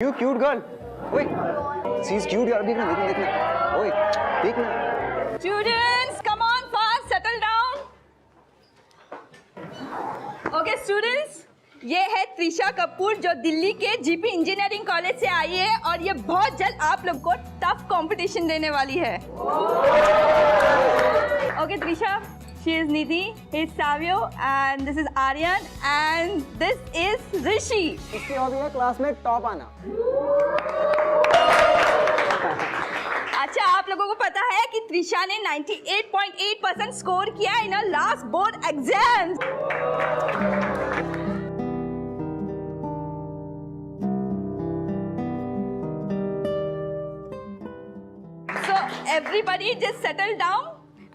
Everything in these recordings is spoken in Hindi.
You cute girl. Oi, she's cute यार. देखना देखना देखना. Oi, देखना. Students, come on fast, settle down. Okay, students, ये है त्रिशा कपूर जो दिल्ली के जीपी इंजीनियरिंग कॉलेज से आई है और ये बहुत जल्द आप लोग को टफ कंपटीशन देने वाली है. Okay, Trisha, she is Nidhi, he is Savio, and this is Aryan, and this is Rishi. इसकी हॉबी है क्लास में टॉप आना. अच्छा, आप लोगों को पता है कि त्रिशा ने 98.8% स्कोर किया in last board exams. So everybody just settle down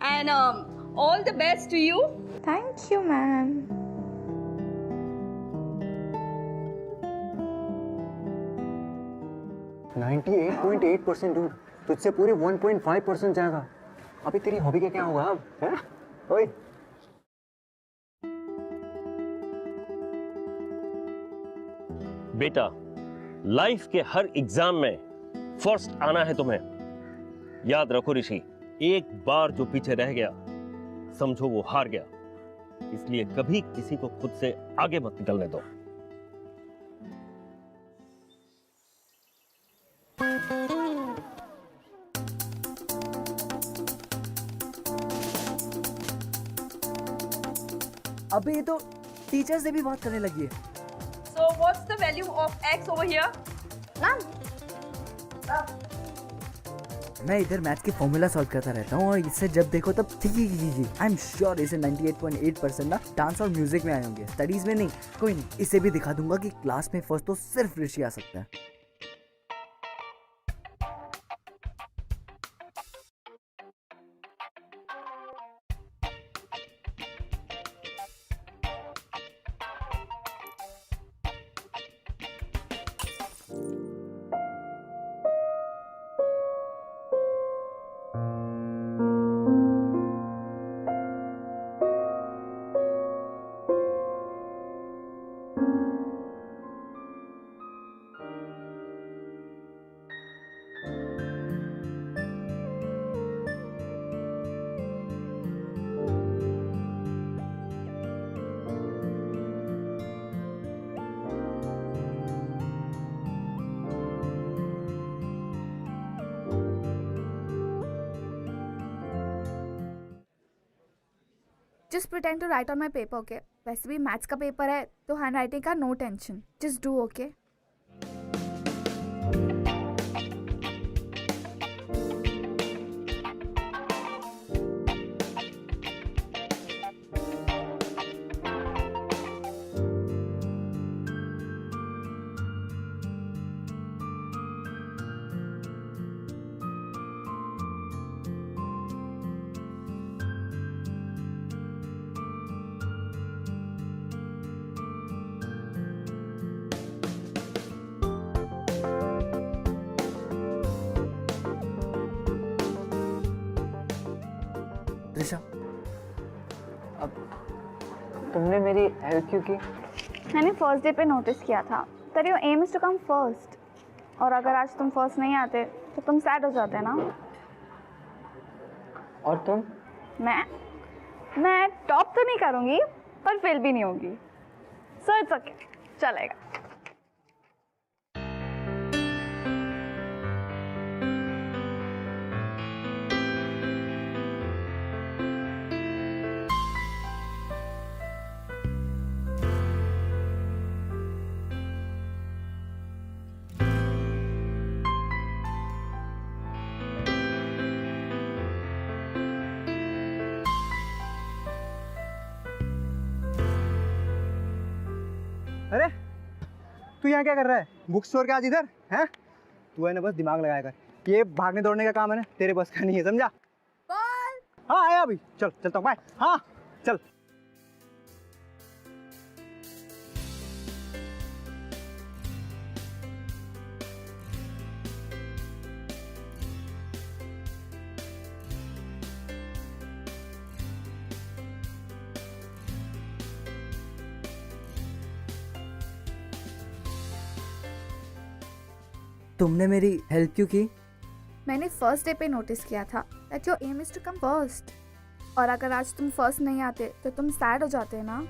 and all the best to you. Thank you, ma'am. %98.8 दूर. तुझसे पूरे 1.5% जाएगा. अभी तेरी हॉबी का क्या होगा अब? हैं? ओए. बेटा, लाइफ के हर एग्जाम में फर्स्ट आना है तुम्हें. याद रखो ऋषि, एक बार जो पीछे रह गया समझो वो हार गया. इसलिए कभी किसी को खुद से आगे मत निकलने दो. अबे ये तो टीचर से भी बात करने लगी है. So what's the value of x over here? मैं इधर मैथ के फॉर्मूला सॉल्व करता रहता हूँ और इससे जब देखो तब ठीक आई एम श्योर इसे 98.8% ना डांस और म्यूजिक में आए होंगे, स्टडीज में नहीं. कोई नहीं, इसे भी दिखा दूंगा कि क्लास में फर्स्ट तो सिर्फ ऋषि आ सकता है. Just pretend to write on my paper, okay? वैसे भी मैथ्स का पेपर है तो हैंड राइटिंग का no tension. Just do, okay? Trisha, अब तुमने मेरी हेल्प क्यों की? मैंने फर्स्ट डे पे नोटिस किया था that your aim is to come first. और अगर आज तुम फर्स्ट नहीं आते तो तुम सैड हो जाते ना. और तुम? मैं टॉप तो नहीं करूँगी पर फेल भी नहीं होगी. सो इट्स ओके, चलेगा. अरे तू यहाँ क्या कर रहा है? बुक स्टोर के आज इधर हैं? तू है ना बस दिमाग लगाया कर. ये भागने दौड़ने का काम है ना, तेरे बस का नहीं है, समझा? हाँ आया अभी. चल चलता हूँ. बाय. हाँ चल. तुमने मेरी हेल्प क्यों की? मैंने फर्स्ट डे पे नोटिस किया था that your aim is to come first, और अगर आज तुम फर्स्ट नहीं आते तो तुम सैड हो जाते ना।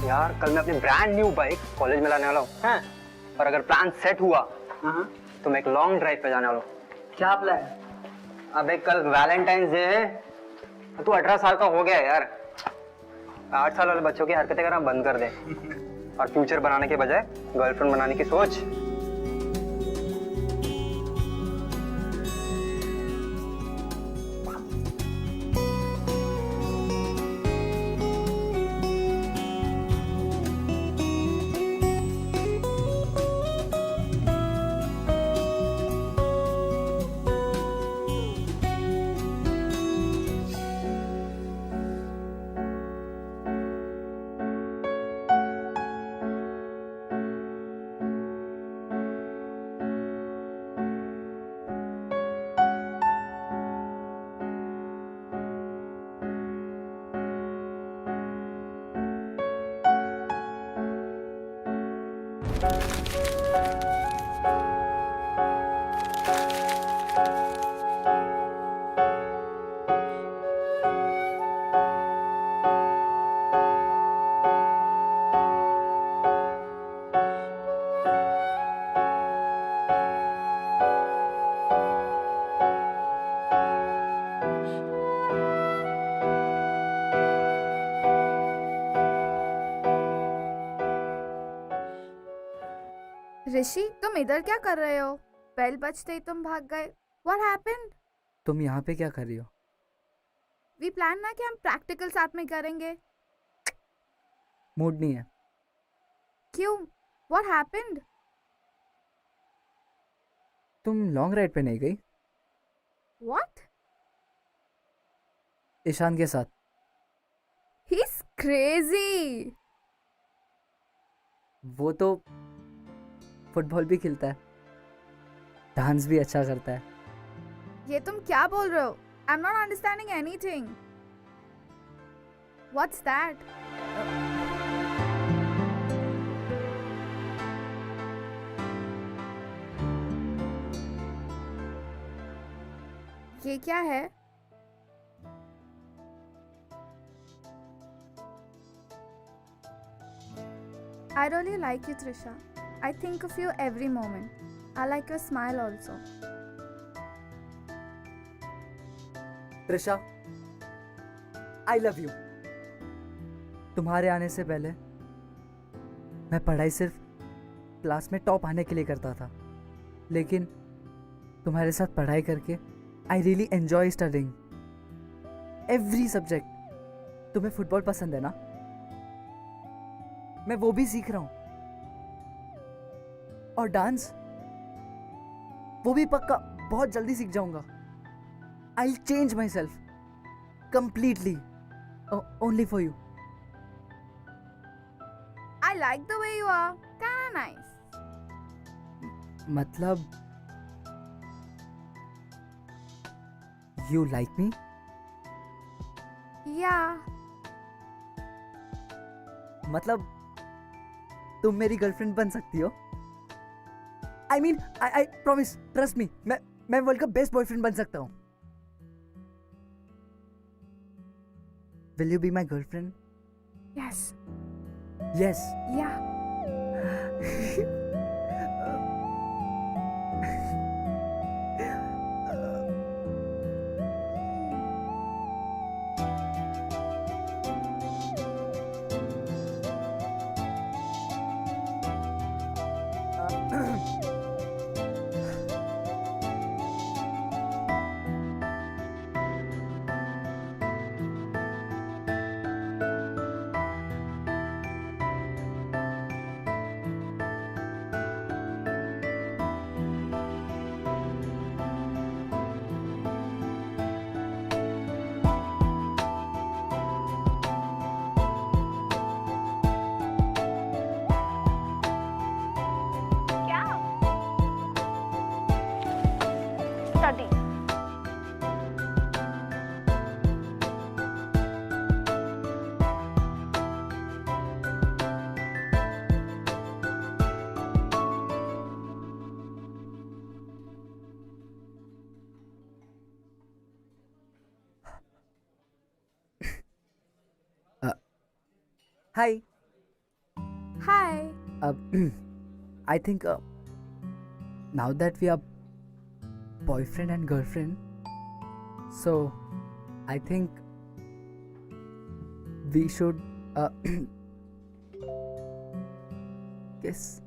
यार कल मैं अपनी ब्रांड न्यू बाइक कॉलेज में लाने वाला हूँ हैं, और अगर प्लान सेट हुआ तो मैं एक लॉन्ग ड्राइव पे जाने वाला हूँ। क्या प्लान? अबे कल वैलेंटाइंस डे है, तू 18 साल का हो गया है यार। 8 साल वाले बच्चों की हरकतें करना बंद कर दे और फ्यूचर बनाने के बजाय गर्लफ्रेंड बनाने की सोच। ऋषि, तुम इधर क्या कर रहे हो? बेल बजते ही तुम भाग गए। What happened? तुम यहाँ पे क्या कर रही हो? वी प्लान ना कि हम प्रैक्टिकल साथ में करेंगे। मूड नहीं है। क्यों? What happened? तुम लॉन्ग राइड पे नहीं गई? What? ईशान के साथ। He's crazy. वो तो फुटबॉल भी खेलता है, डांस भी अच्छा करता है। ये तुम क्या बोल रहे हो? I'm not understanding anything. What's that? ये क्या है? I really like you, Trisha. I think of you every moment. I like your smile also. Trisha, I love you. तुम्हारे आने से पहले मैं पढ़ाई सिर्फ क्लास में टॉप आने के लिए करता था, लेकिन तुम्हारे साथ पढ़ाई करके I really enjoy studying every subject. तुम्हें फुटबॉल पसंद है ना? मैं वो भी सीख रहा हूँ, और डांस वो भी पक्का बहुत जल्दी सीख जाऊंगा. I'll change myself completely only for you. I like the way you are. Kinda nice. मतलब you like me? Yeah. मतलब तुम मेरी गर्लफ्रेंड बन सकती हो? I mean, I promise, trust me, मैं वर्ल्ड का बेस्ट बॉयफ्रेंड बन सकता हूँ. Will you be my girlfriend? Yes. Yes. Yeah. study. Hi. Hi. I think now that we are boyfriend and girlfriend, so I think we should kiss.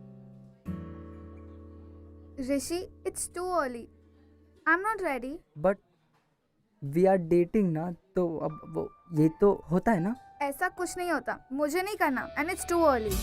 Rishi, it's too early. I'm not ready. But we are dating ना, तो अब वो ये तो होता है ना. ऐसा कुछ नहीं होता. मुझे नहीं करना. And it's too early.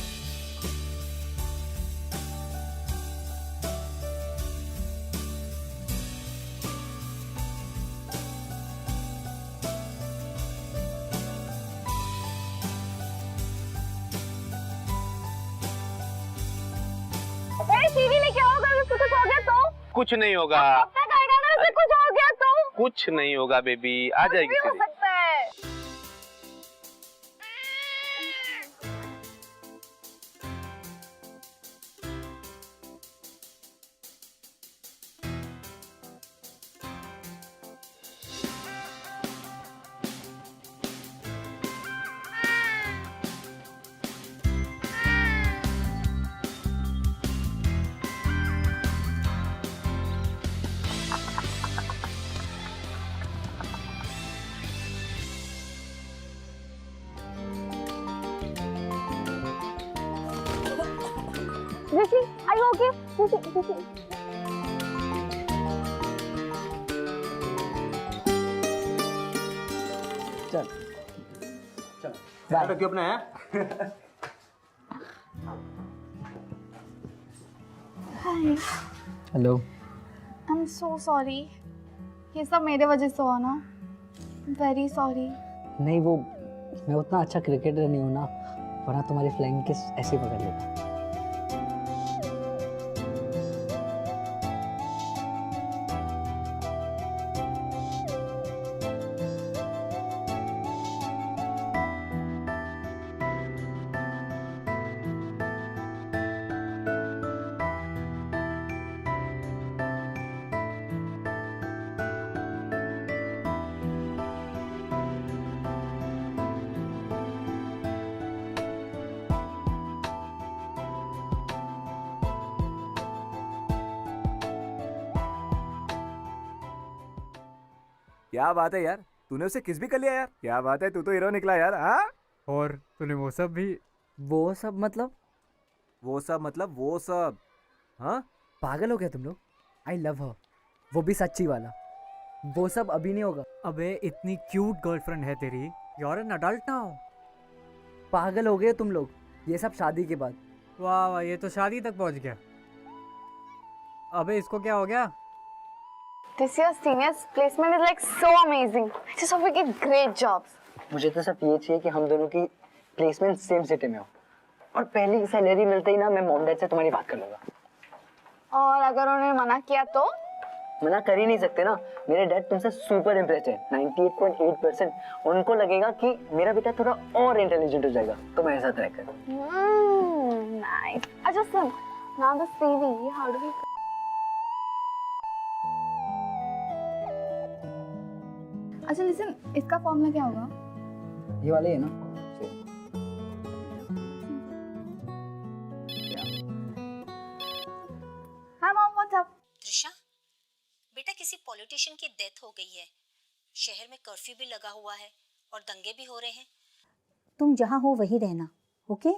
TV लेके आओ, अगर उसको कुछ हो गया तो? कुछ नहीं होगा, कब तक आएगा अगर उससे कुछ हो गया तो? कुछ नहीं होगा बेबी, आ जाएगी कुछ भी हो सीधी। सकता है. Rishi, are you okay? Rishi. चल क्यों अपना है? Hi. Hello. I'm so sorry. ये सब मेरे वजह से हुआ ना. Very sorry. नहीं, वो मैं उतना अच्छा क्रिकेटर नहीं हूँ ना, वरना तुम्हारी फ्लाइंग किस ऐसे ही पकड़ लेता. क्या बात है यार, तूने उसे किस भी कर लिया यार. क्या बात है, तू तो हीरो निकला यार. हाँ, और तूने वो सब भी? वो सब मतलब? वो सब मतलब वो सब. हाँ, पागल हो गया तुम लोग. आई लव हर, वो भी सच्ची वाला. वो सब अभी नहीं होगा. अबे इतनी क्यूट गर्लफ्रेंड है तेरी. You are an adult now. पागल हो गए तुम लोग. ये सब शादी के बाद. वाह वाह, ये तो शादी तक पहुंच गया. अबे इसको क्या हो गया? This year's seniors placement is like so amazing. I just hope we get great jobs. मुझे तो सिर्फ ये चाहिए कि हम दोनों की प्लेसमेंट सेम सिटी में हो, और पहली सैलरी मिलते ही ना मैं मॉम डैड से तुम्हारी बात कर लूंगा. और अगर उन्होंने मना किया तो? मना कर ही नहीं सकते ना. मेरे डैड तुमसे सुपर इम्प्रेस्ड है. 98.8%. उनको लगेगा कि मेरा बेटा थोड़ा और इंटेलिजेंट हो जाएगा तो मेरे साथ रहकर. Nice. Just listen. Now the CV. How do we? अच्छा लिसन, इसका फॉर्मूला क्या होगा? ये वाले है ना. हाँ मॉम, व्हाट्स अप? त्रिशा, बेटा किसी पॉलिटिशियन की डेथ हो गई है. शहर में कर्फ्यू भी लगा हुआ है और दंगे भी हो रहे हैं. तुम जहाँ हो वहीं रहना, ओके?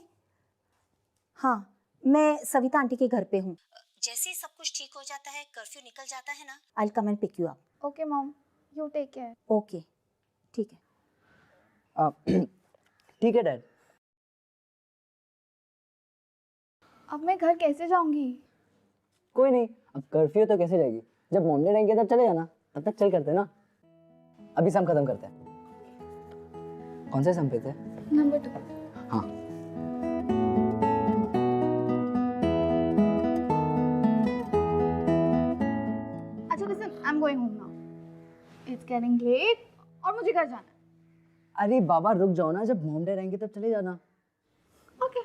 हाँ, मैं सविता आंटी के घर पे हूँ. जैसे ही सब कुछ ठीक हो जाता है, कर्फ्यू निकल जाता है ना, I will come and pick you up. Okay mom, you take care. Okay, ठीक है. ठीक है डैड. अब मैं घर कैसे जाऊंगी? कोई नहीं, अब कर्फ्यू तो कैसे जाएगी. जब मॉम डैड आएंगे तब चले जाना. तब तक चल करते हैं ना. अभी सम खत्म करते हैं. कौन से सम पे थे? नंबर 2. हाँ. अच्छा listen, I am going it's getting late और मुझे घर जाना है। अरे बाबा रुक जाओ ना, जब मॉम डैड आएंगे तब चले जाना। ओके।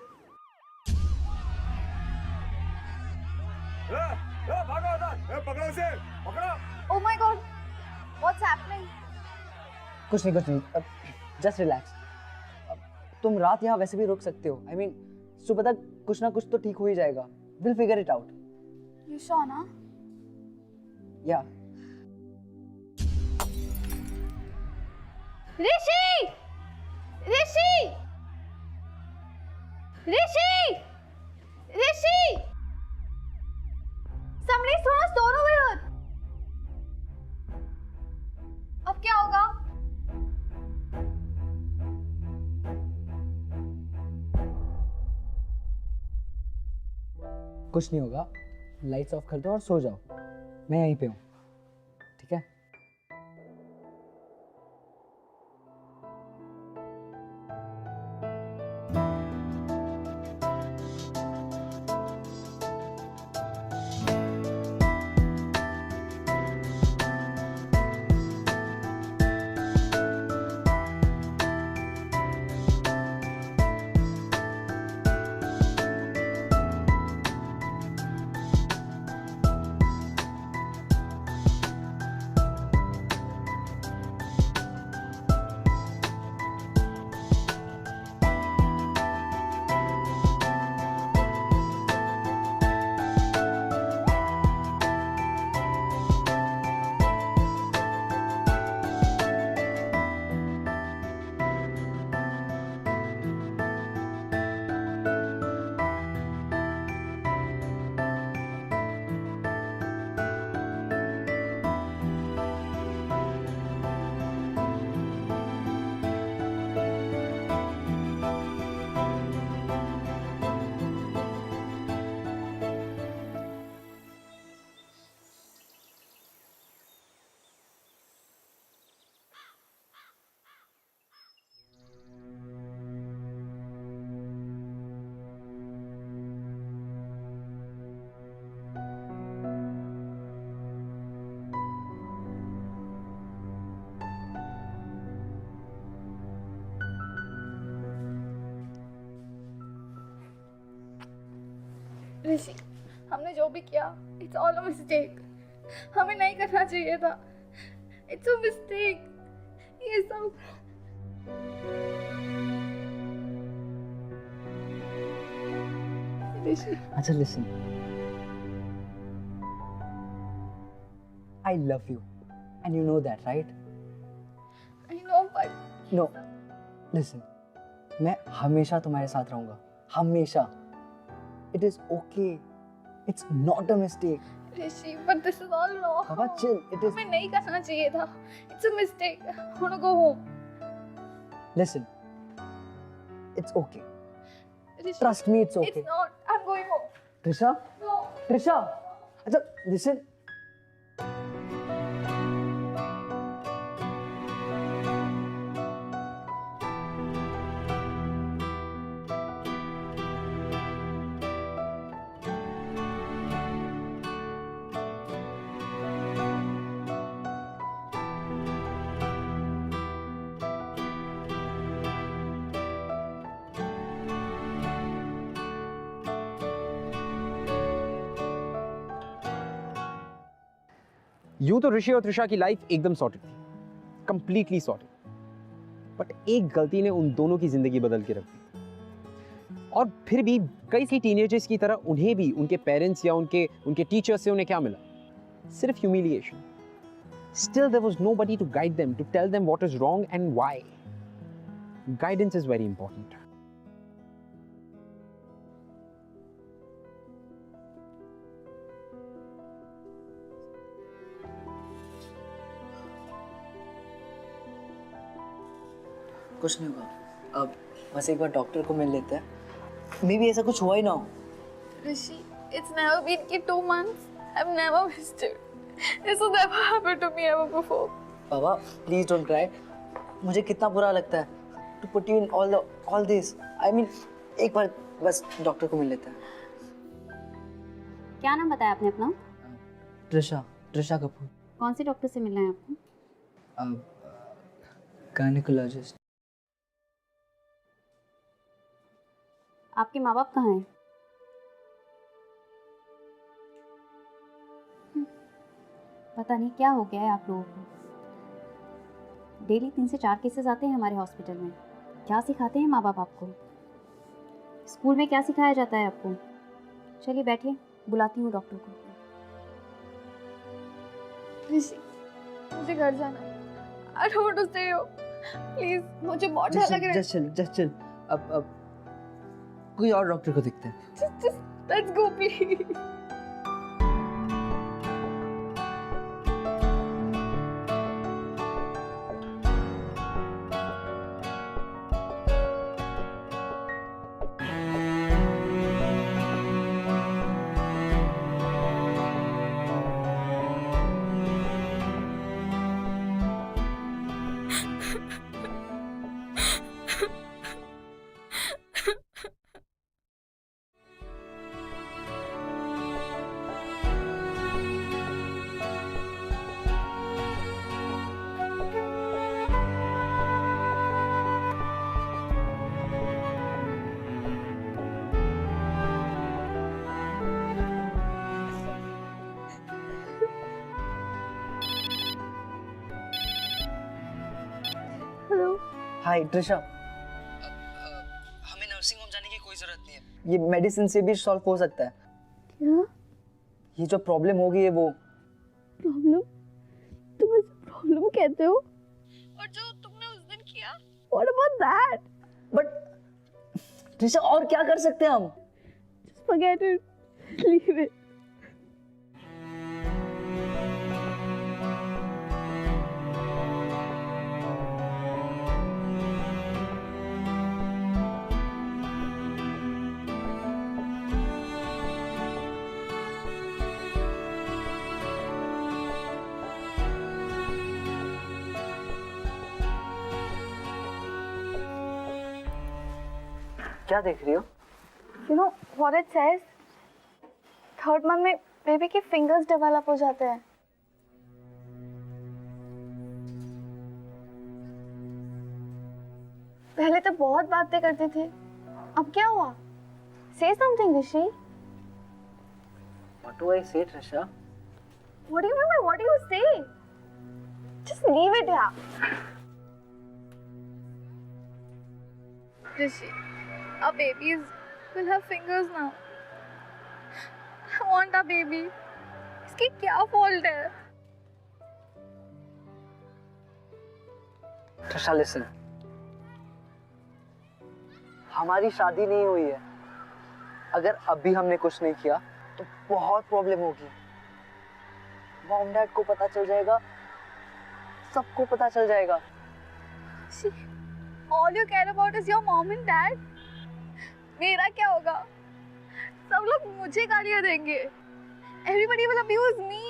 भागो उधर, पकड़ो उसे, पकड़ो। Oh my God, what's happening? कुछ नहीं, जस्ट रिलैक्स। तुम रात यहाँ वैसे भी रुक सकते हो। आई मीन सुबह तक कुछ ना कुछ तो ठीक हो ही जाएगा। Will figure it out. You sure ना? या ऋषि! ऋषि! ऋषि! ऋषि! Somebody's thrown a stone over here. अब क्या होगा? कुछ नहीं होगा, लाइट्स ऑफ कर दो और सो जाओ। मैं यहीं पे हूँ, ठीक है? ऋषि, हमने जो भी किया, इट्स ऑल अ मिस्टेक। हमें नहीं करना चाहिए था। It's a mistake. ये सब ऋषि। अच्छा listen, I love you and you know that, right? I know, but No, listen, मैं हमेशा तुम्हारे साथ रहूंगा, हमेशा। It is okay. It's not a mistake. Rishi, but this is all wrong. Baba, chill. It is. हमें नहीं करना चाहिए था। It's a mistake. I want to go home. Listen, it's okay. Rishi, Trust me, it's okay. It's not. I'm going home. Trisha, No. Trisha. अच्छा, listen. यूं तो ऋषि और त्रिशा की लाइफ एकदम सॉर्टेड थी, कंप्लीटली सॉर्टेड, बट एक गलती ने उन दोनों की जिंदगी बदल के रख दी। और फिर भी कई सी टीनेजर्स की तरह उन्हें भी उनके पेरेंट्स या उनके टीचर्स से उन्हें क्या मिला? सिर्फ humiliation. Still there was nobody to guide them, to tell them what is wrong and why. Guidance is very important. कुछ नहीं होगा, अब बस एक बार डॉक्टर को मिल लेते हैं। मे भी ऐसा कुछ हुआ ही ना हो। Rishi, it's never been 2 months. I've never missed it. This has never happened to me ever before. Baba please don't cry. मुझे कितना बुरा लगता है to put you in all this. I mean, एक बार बस डॉक्टर को मिल लेते हैं। क्या नाम बताया आपने अपना? त्रिशा कपूर। कौन से डॉक्टर से मिलना है आपको? गायनेकोलॉजिस्ट। आपके माँ बाप कहाँ हैं? पता नहीं क्या हो गया है आप लोगों को। डेली 3 से 4 केसेस आते हैं हमारे हॉस्पिटल में। क्या सिखाते हैं माँ बाप आपको? स्कूल में क्या सिखाया जाता है आपको? चलिए बैठिए, बुलाती हूँ डॉक्टर को। ऋषि, मुझे घर जाना है। I don't want to stay here. Please, मुझे बहुत डर लग रहा है। Just chill. अब कोई और डॉक्टर को दिखते हैं। Just let's go, please. Hello. हाय ट्रिशा, हमें नर्सिंग होम जाने की कोई जरूरत नहीं है। ये मेडिसिन से भी सॉल्व हो सकता है। क्या? ये जो प्रॉब्लम हो गई है वो प्रॉब्लम? तुम इसे प्रॉब्लम कहते हो? और जो तुमने उस दिन किया? What about that? But Trisha और क्या कर सकते हैं हम? Just forget it. Leave it. क्या देख रही हो? You know what it says? 3rd month में बेबी के फिंगर्स डेवलप हो जाते हैं। पहले तो बहुत बातें करते थे, अब क्या हुआ? Say something, Rishi. What do I say, Trisha? What do you mean by what do you say? Just leave it, yeah. Rishi, our babies will have fingers now. I want a baby. इसकी क्या fault है? ट्रिशा लिसन, हमारी शादी नहीं हुई है। अगर अभी हमने कुछ नहीं किया तो बहुत प्रॉब्लम होगी। मॉम डैड को पता चल जाएगा, सबको पता चल जाएगा। Rishi, all you care about is your mom and dad. मेरा क्या होगा? सब लोग मुझे गालियाँ देंगे। Everybody will abuse me.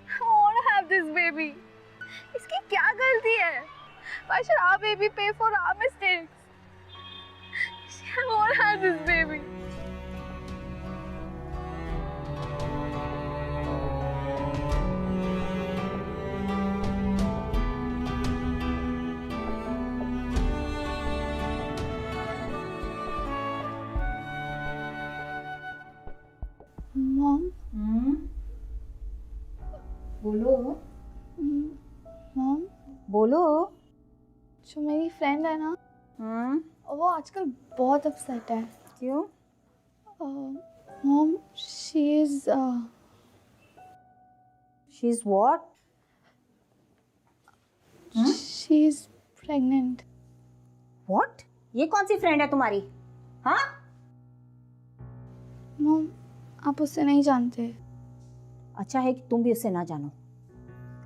I want to have this baby. इसकी क्या गलती है? Why should our baby pay for our mistakes? I want to have this baby. Mom? बोलो। Mom? बोलो। जो मेरी फ्रेंड है ना, वो आजकल बहुत अपसेट है। क्यों? Mom, she is what? she is pregnant. What? ये कौन सी फ्रेंड है तुम्हारी? हाँ? Mom, आप उससे नहीं जानते। अच्छा है कि तुम भी उसे ना जानो।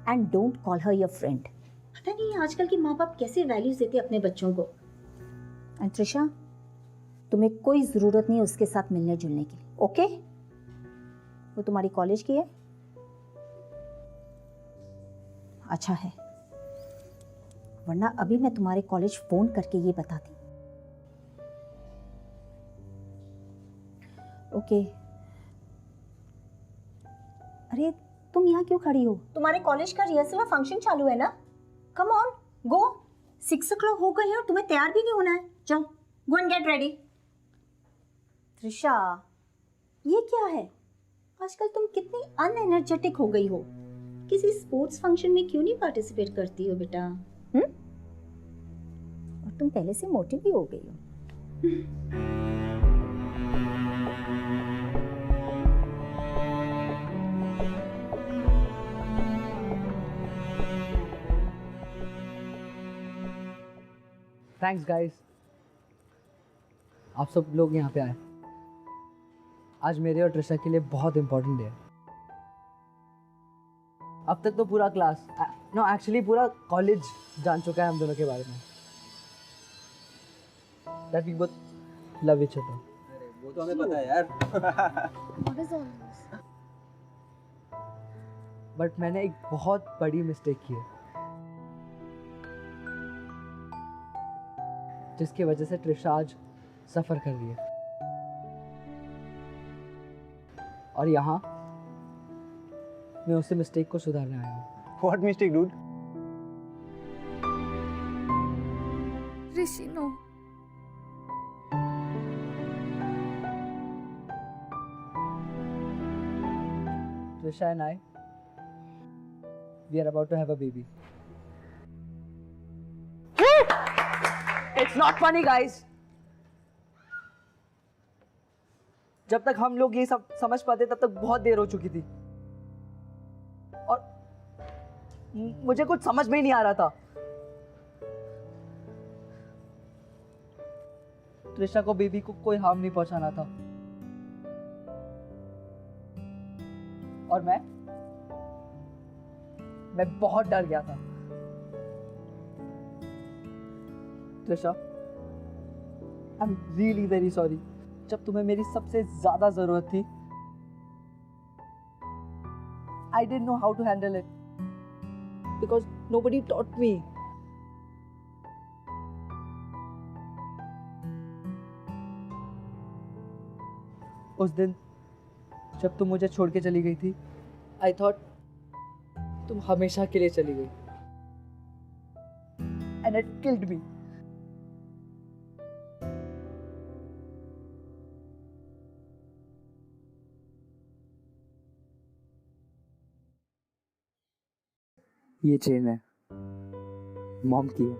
And don't call her your friend. पता नहीं आजकल के माँ बाप कैसे वैल्यूज देते अपने बच्चों को। एंड त्रिशा, तुम्हें कोई ज़रूरत नहीं है उसके साथ मिलने जुलने की, ओके? वो तुम्हारी कॉलेज की है? अच्छा है, वरना अभी मैं तुम्हारे कॉलेज फ़ोन करके ये बताती। ओके। अरे तुम यहाँ क्यों खड़ी हो? तुम्हारे कॉलेज का रिहर्सल और फंक्शन चालू है ना? Come on, go. 6 o'clock हो गई है और तुम्हें तैयार भी नहीं होना है। जाओ, go and get ready. Trisha, ये क्या है? आजकल तुम कितनी अनएनर्जेटिक हो गई हो। किसी स्पोर्ट्स फंक्शन में क्यों नहीं पार्टिसिपेट करती हो बेटा? और तुम पहले से मोटी भी हो गई हो। थैंक्स गाइस, आप सब लोग यहाँ पे आए। आज मेरे और ट्रिशा के लिए बहुत इंपॉर्टेंट डे है। अब तक तो पूरा क्लास, नो एक्चुअली पूरा कॉलेज जान चुका है हम दोनों के बारे में, that we both love each other. वो तो हमें पता है यार। What is all this? But मैंने एक बहुत बड़ी मिस्टेक की है, जिसकी वजह से ट्रिशा आज सफ़र कर रही है। और यहाँ मैं उसी मिस्टेक को सुधारने आया हूँ। What mistake, dude? Rishi, no. Trisha and I, we are about to have a baby. It's not funny, guys. जब तक हम लोग ये सब समझ पाते तब तक बहुत देर हो चुकी थी, और मुझे कुछ समझ में ही नहीं आ रहा था। त्रिशा को बेबी को कोई हार्म नहीं पहुंचाना था, और मैं बहुत डर गया था। Trisha, I am really very sorry. जब तुम्हें मेरी सबसे ज्यादा जरूरत थी, I didn't know how to handle it because nobody taught me. उस दिन जब तुम मुझे छोड़ के चली गई थी, आई थॉट तुम हमेशा के लिए चली गई, एंड इट किल्ड मी। ये चेन है, मॉम की है,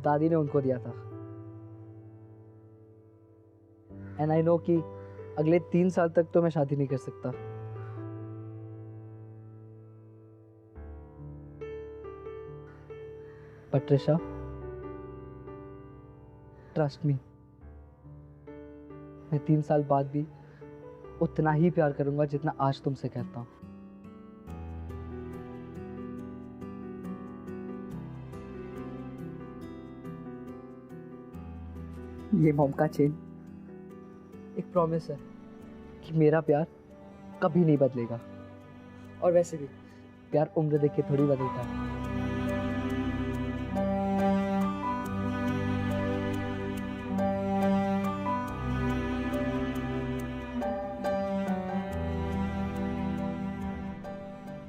दादी ने उनको दिया था, एंड आई नो कि अगले 3 साल तक तो मैं शादी नहीं कर सकता। बट त्रिशा, ट्रस्ट मी, मैं 3 साल बाद भी उतना ही प्यार करूंगा जितना आज तुमसे करता हूं। ये मॉम का चेन एक प्रॉमिस है कि मेरा प्यार कभी नहीं बदलेगा, और वैसे भी प्यार उम्र देख के थोड़ी बदलता है।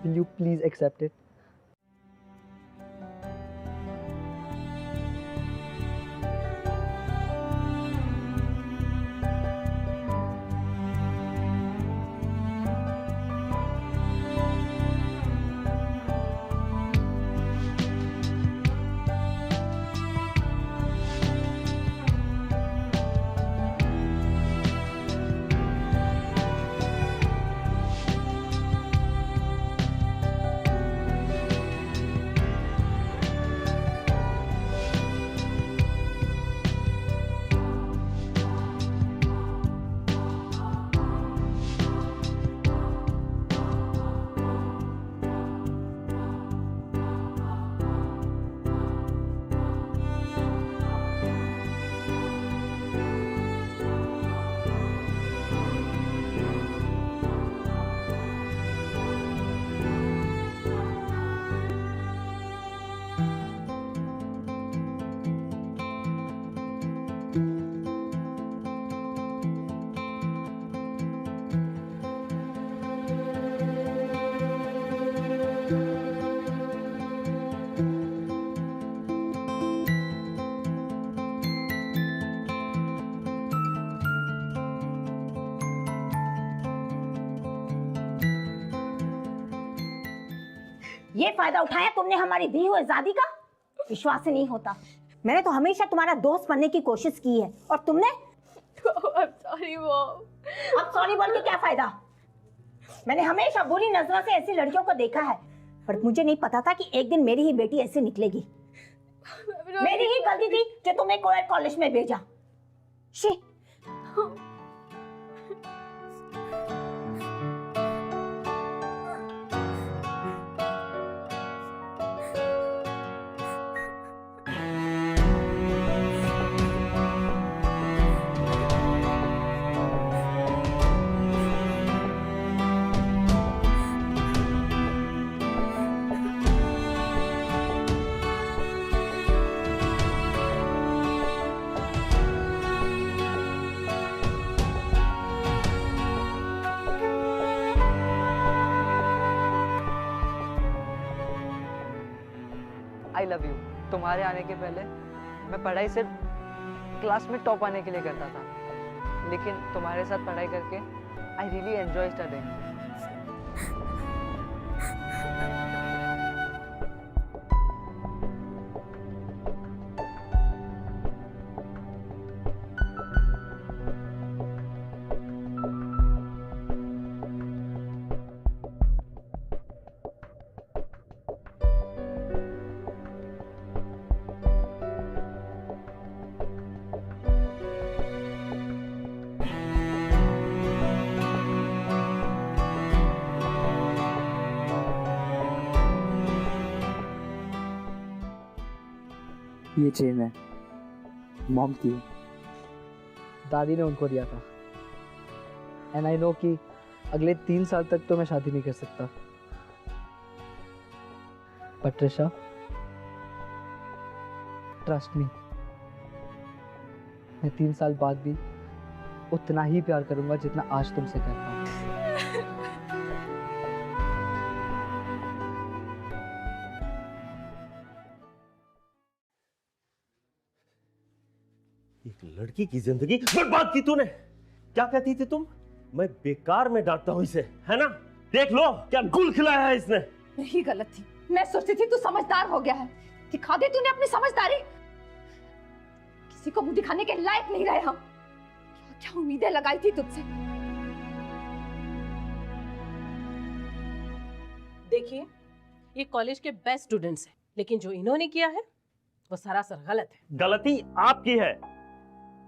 Will you please accept it? ये फायदा उठाया तुमने हमारी दी हुई आजादी का? विश्वास ही नहीं होता। मैंने तो हमेशा तुम्हारा दोस्त बनने की कोशिश की है और तुमने सॉरी मॉम। अब सॉरी बोल के क्या फायदा? मैंने हमेशा बुरी नजरों से ऐसी लड़कियों को देखा है, पर मुझे नहीं पता था कि एक दिन मेरी ही बेटी ऐसे निकलेगी। मेरी ही गलती थी जो तुम्हें कोएड कॉलेज में भेजा। शी। I love you. तुम्हारे आने के पहले मैं पढ़ाई सिर्फ क्लास में टॉप आने के लिए करता था, लेकिन तुम्हारे साथ पढ़ाई करके आई रियली एंजॉय स्टडिंग। ये चेन है, मॉम की है। दादी ने उनको दिया था। एंड आई नो कि अगले 3 साल तक तो मैं शादी नहीं कर सकता। बट त्रिशा, ट्रस्ट मी, मैं 3 साल बाद भी उतना ही प्यार करूंगा जितना आज तुमसे करता हूँ। एक लड़की की जिंदगी बर्बाद की तूने। क्या कहती थी तुम? मैं बेकार में डांटता हूं इसे, है ना? देख लो क्या गुल खिलाया है इसने। यही गलत थी। मैं सोचती थी तू समझदार हो गया है। दिखा दे तूने अपनी समझदारी। किसी को मुंह दिखाने के लायक नहीं रहे हम। क्या क्या उम्मीदें लगाई थी तुझसे। देखिए, ये कॉलेज के बेस्ट स्टूडेंट्स हैं, लेकिन जो इन्होंने किया है वो सरासर गलत है। गलती आपकी है।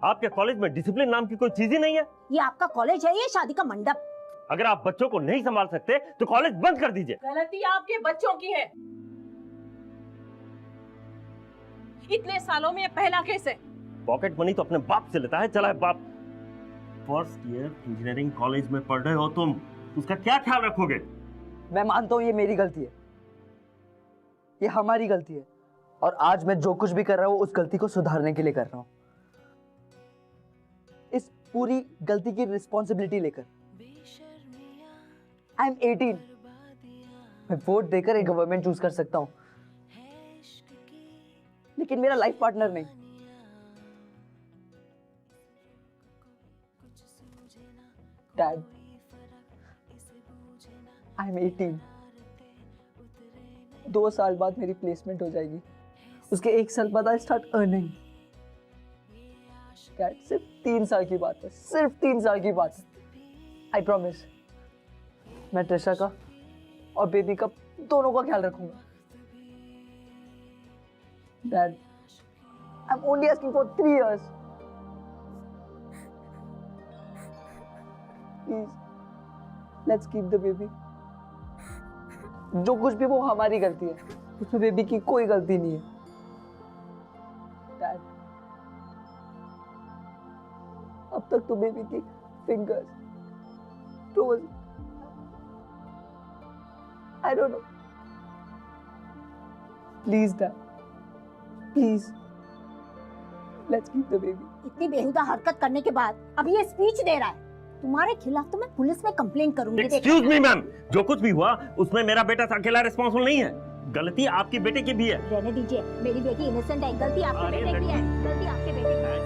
आपके कॉलेज में डिसिप्लिन नाम की कोई चीज ही नहीं है। ये आपका कॉलेज है, ये शादी का मंडप। अगर आप बच्चों को नहीं संभाल सकते तो कॉलेज बंद कर दीजिए। गलती आपके बच्चों की है। इतने सालों में ये पहला केस है। पॉकेट मनी तो अपने बाप से लेता है, चला है बाप। फर्स्ट ईयर इंजीनियरिंग कॉलेज में पढ़ रहे हो तुम, उसका क्या ख्याल रखोगे? मैं मानता हूँ ये मेरी गलती है, ये हमारी गलती है, और आज मैं जो कुछ भी कर रहा हूँ उस गलती को सुधारने के लिए कर रहा हूँ। इस पूरी गलती की रिस्पॉन्सिबिलिटी लेकर आई एम 18। मैं वोट देकर एक गवर्नमेंट चूज कर सकता हूँ, लेकिन मेरा लाइफ पार्टनर नहीं। Dad, I am 18। 2 साल बाद मेरी प्लेसमेंट हो जाएगी, उसके 1 साल बाद आई स्टार्ट अर्निंग। डैड, सिर्फ 3 साल की बात है, सिर्फ 3 साल की बात है। आई प्रॉमिस, मैं त्रिशा का और बेबी का दोनों का ख्याल रखूंगा। Dad, I am only asking for 3 years। Please, let's keep the baby. जो कुछ भी वो हमारी गलती है, उसमें बेबी की कोई गलती नहीं है। डैड, अब तक तो बेबी की fingers, toes, I don't know. Please dad, please, let's keep the baby. इतनी बेहुदा हरकत करने के बाद अब ये स्पीच दे रहा है। तुम्हारे खिलाफ तो मैं पुलिस में कंप्लेंट करूंगी। एक्सक्यूज मी मैम, जो कुछ भी हुआ उसमें मेरा बेटा अकेला रिस्पॉन्सिबल नहीं है। गलती आपकी बेटे की भी है। रहने दीजिए, मेरी बेटी इनोसेंट है। गलती आपके बेटे की है, गलती आपके बेटे की है।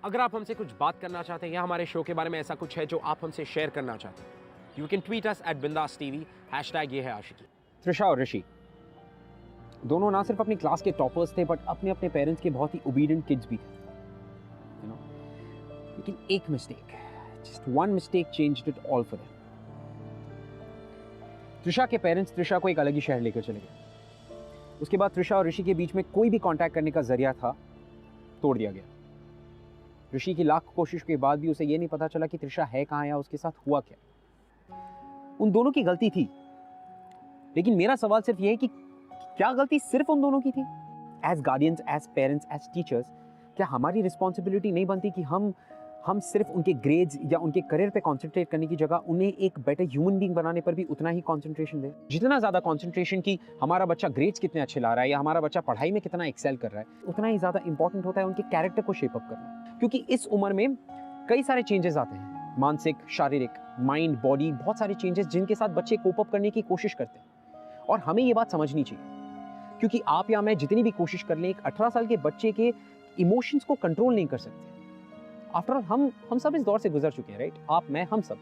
अगर आप हमसे कुछ बात करना चाहते हैं या हमारे शो के बारे में ऐसा कुछ है जो आप हमसे शेयर करना चाहते हैं, you can tweet us @bindaastv #ये है आशिकी। त्रिशा और ऋषि दोनों ना सिर्फ अपनी क्लास के टॉपर्स थे, बट अपने अपने पेरेंट्स के बहुत ही ओबीडिएंट किड्स भी थे, यू नो। लेकिन एक mistake, just one mistake changed it all for them. Trisha के पेरेंट्स त्रिशा को एक अलग ही शहर लेकर चले गए। उसके बाद त्रिशा और ऋषि के बीच में कोई भी कांटेक्ट करने का जरिया था, तोड़ दिया गया। ऋषि की लाख कोशिश के बाद भी उसे ये नहीं पता चला कि त्रिशा है कहाँ या उसके साथ हुआ क्या। उन दोनों की गलती थी, लेकिन मेरा सवाल सिर्फ ये है कि क्या गलती सिर्फ उन दोनों की थी? As guardians, as parents, as teachers, क्या हमारी रिस्पॉन्सिबिलिटी नहीं बनती कि हम सिर्फ उनके ग्रेड्स या उनके करियर पे कंसंट्रेट करने की जगह उन्हें एक बेटर ह्यूमन बीइंग बनाने पर भी उतना ही कंसंट्रेशन दें? जितना ज़्यादा कंसंट्रेशन की हमारा बच्चा ग्रेड्स कितने अच्छे ला रहा है या हमारा बच्चा पढ़ाई में कितना एक्सेल कर रहा है, उतना ही ज़्यादा इंपॉर्टेंट होता है उनके कैरेक्टर को शेप अप करना। क्योंकि इस उम्र में कई सारे चेंजेस आते हैं, मानसिक, शारीरिक, माइंड, बॉडी, बहुत सारे चेंजेस जिनके साथ बच्चे कोप अप करने की कोशिश करते हैं। और हमें ये बात समझनी चाहिए, क्योंकि आप या मैं जितनी भी कोशिश कर लें, एक 18 साल के बच्चे के इमोशंस को कंट्रोल नहीं कर सकते। आफ्टर ऑल हम सब इस दौर से गुजर चुके हैं, राइट? आप, मैं, हम सब।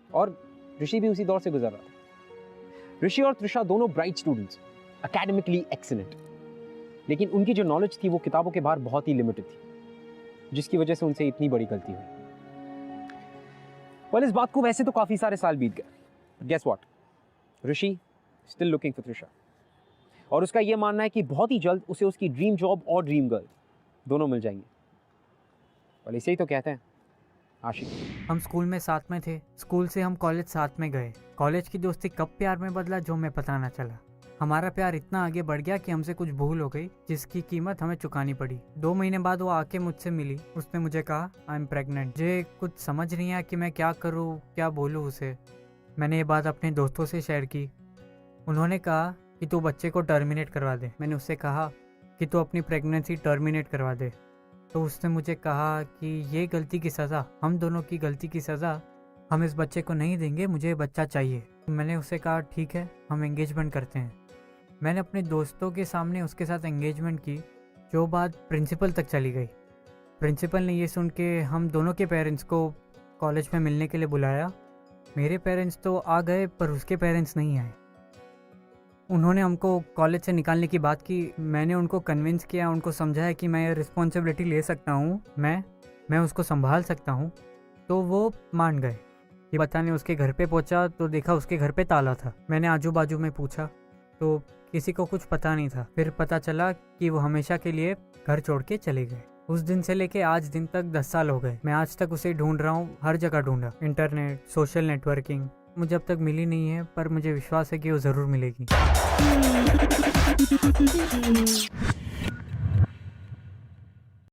और ऋषि भी उसी दौर से गुजर रहा था। ऋषि और त्रिशा दोनों ब्राइट स्टूडेंट्स, एकेडमिकली एक्सीलेंट, लेकिन उनकी जो नॉलेज थी वो किताबों के बाहर बहुत ही लिमिटेड थी, जिसकी वजह से उनसे इतनी बड़ी गलती हुई। well, इस बात को वैसे तो काफी सारे साल बीत गए, guess what, Rishi still looking for Trisha, और उसका यह मानना है कि बहुत ही जल्द उसे उसकी ड्रीम जॉब और ड्रीम गर्ल दोनों मिल जाएंगे। और इसे ही तो कहते हैं आशिक। हम स्कूल में साथ में थे, स्कूल से हम कॉलेज साथ में गए। कॉलेज की दोस्ती कब प्यार में बदला जो हमें पता ना चला। हमारा प्यार इतना आगे बढ़ गया कि हमसे कुछ भूल हो गई जिसकी कीमत हमें चुकानी पड़ी। 2 महीने बाद वो आके मुझसे मिली। उसने मुझे कहा आई एम प्रेग्नेंट। मुझे कुछ समझ नहीं आया कि मैं क्या करूँ, क्या बोलूँ उसे। मैंने ये बात अपने दोस्तों से शेयर की। उन्होंने कहा कि तू बच्चे को टर्मिनेट करवा दे। मैंने उससे कहा कि तू अपनी प्रेगनेंसी टर्मिनेट करवा दे। तो उसने मुझे कहा कि ये गलती की सज़ा, हम दोनों की गलती की सज़ा हम इस बच्चे को नहीं देंगे, मुझे ये बच्चा चाहिए। मैंने उससे कहा ठीक है, हम एंगेजमेंट करते हैं। मैंने अपने दोस्तों के सामने उसके साथ एंगेजमेंट की, जो बात प्रिंसिपल तक चली गई। प्रिंसिपल ने ये सुन के हम दोनों के पेरेंट्स को कॉलेज में मिलने के लिए बुलाया। मेरे पेरेंट्स तो आ गए पर उसके पेरेंट्स नहीं आए। उन्होंने हमको कॉलेज से निकालने की बात की। मैंने उनको कन्विंस किया, उनको समझाया कि मैं ये रिस्पॉन्सिबिलिटी ले सकता हूँ, मैं उसको संभाल सकता हूँ, तो वो मान गए। ये बताने उसके घर पे पहुँचा तो देखा उसके घर पे ताला था। मैंने आजू बाजू में पूछा तो किसी को कुछ पता नहीं था। फिर पता चला कि वो हमेशा के लिए घर छोड़ के चले गए। उस दिन से लेके आज दिन तक 10 साल हो गए। मैं आज तक उसे ढूंढ रहा हूँ, हर जगह ढूंढा, इंटरनेट, सोशल नेटवर्किंग, मुझे अब तक मिली नहीं है, पर मुझे विश्वास है कि वो ज़रूर मिलेगी।